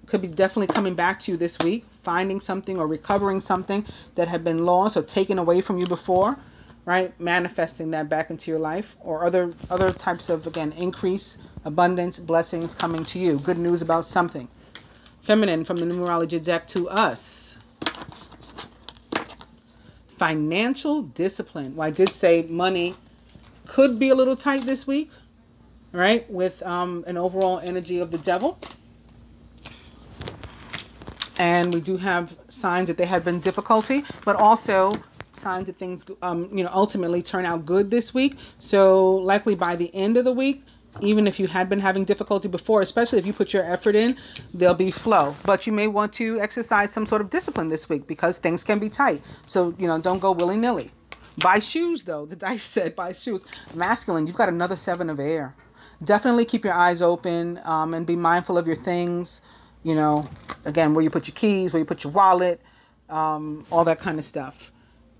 Could be definitely coming back to you this week, finding something or recovering something that had been lost or taken away from you before, right? Manifesting that back into your life, or other types of, again, increase, abundance, blessings coming to you. Good news about something. Feminine from the numerology deck to us. Financial discipline. Well, I did say money could be a little tight this week, right? With an overall energy of the devil. And we do have signs that there had been difficulty, but also signs that things, you know, ultimately turn out good this week. So likely by the end of the week, even if you had been having difficulty before, especially if you put your effort in, there'll be flow. But you may want to exercise some sort of discipline this week because things can be tight. So, you know, don't go willy-nilly. Buy shoes, though. The dice said buy shoes. Masculine, you've got another Seven of Air. Definitely keep your eyes open and be mindful of your things. You know, again, where you put your keys, where you put your wallet, all that kind of stuff.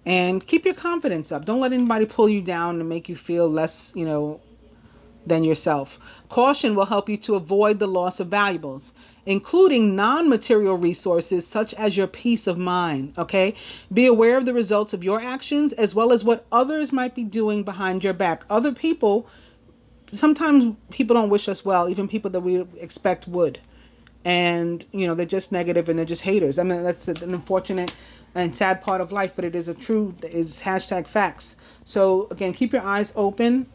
And keep your confidence up. Don't let anybody pull you down and make you feel less, you know, than yourself. Caution will help you to avoid the loss of valuables, including non-material resources such as your peace of mind, okay? Be aware of the results of your actions as well as what others might be doing behind your back. Other people sometimes people don't wish us well, even people that we expect would. And, you know, they're just negative and they're just haters. I mean, that's an unfortunate and sad part of life, but it is a truth, is hashtag facts. So again, keep your eyes open.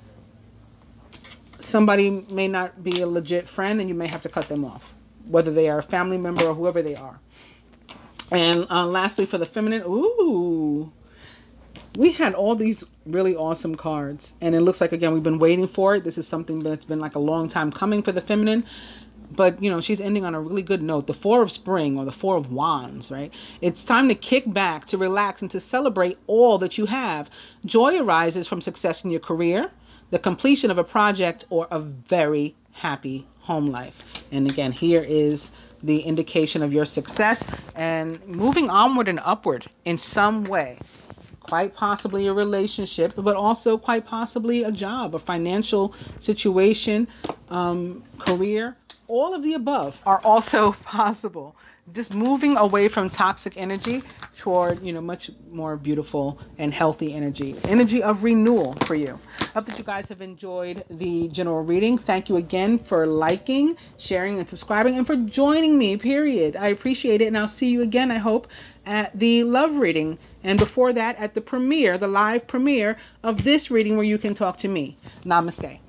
Somebody may not be a legit friend and you may have to cut them off, whether they are a family member or whoever they are. And lastly, for the feminine, ooh, we had all these really awesome cards, and it looks like, again, we've been waiting for it. This is something that's been like a long time coming for the feminine. But, you know, she's ending on a really good note. The Four of Spring, or the Four of Wands, right? It's time to kick back, to relax, and to celebrate all that you have. Joy arises from success in your career, the completion of a project, or a very happy home life. And again, here is the indication of your success and moving onward and upward in some way. Quite possibly a relationship, but also quite possibly a job, a financial situation, career. All of the above are also possible. Just moving away from toxic energy toward, you know, much more beautiful and healthy energy of renewal for you. I hope that you guys have enjoyed the general reading. Thank you again for liking, sharing, and subscribing, and for joining me, period. I appreciate it, and I'll see you again, I hope, at the love reading, and before that, at the premiere, the live premiere of this reading where you can talk to me. Namaste.